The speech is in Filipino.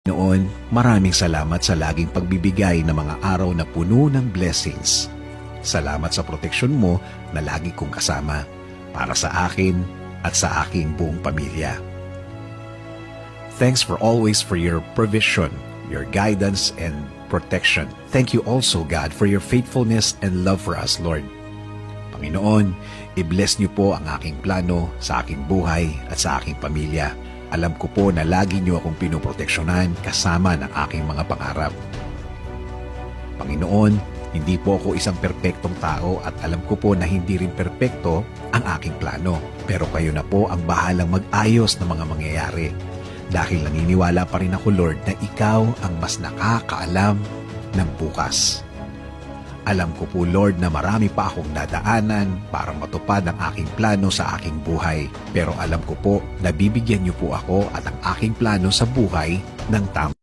Noon, maraming salamat sa laging pagbibigay ng mga araw na puno ng blessings. Salamat sa proteksyon mo na lagi kong kasama para sa akin at sa aking buong pamilya. Thanks for your provision, your guidance, and protection. Thank you also, God, for your faithfulness and love for us, Lord. Panginoon, i-bless niyo po ang aking plano sa aking buhay at sa aking pamilya. Alam ko po na lagi niyo akong pinoproteksyonan kasama ng aking mga pangarap. Panginoon, hindi po ako isang perpektong tao at alam ko po na hindi rin perpekto ang aking plano. Pero kayo na po ang bahalang mag-ayos ng mga mangyayari. Dahil naniniwala pa rin ako, Lord, na ikaw ang mas nakakaalam ng bukas. Alam ko po, Lord, na marami pa akong dadaanan para matupad ang aking plano sa aking buhay. Pero alam ko po na bibigyan niyo po ako at ang aking plano sa buhay ng tama.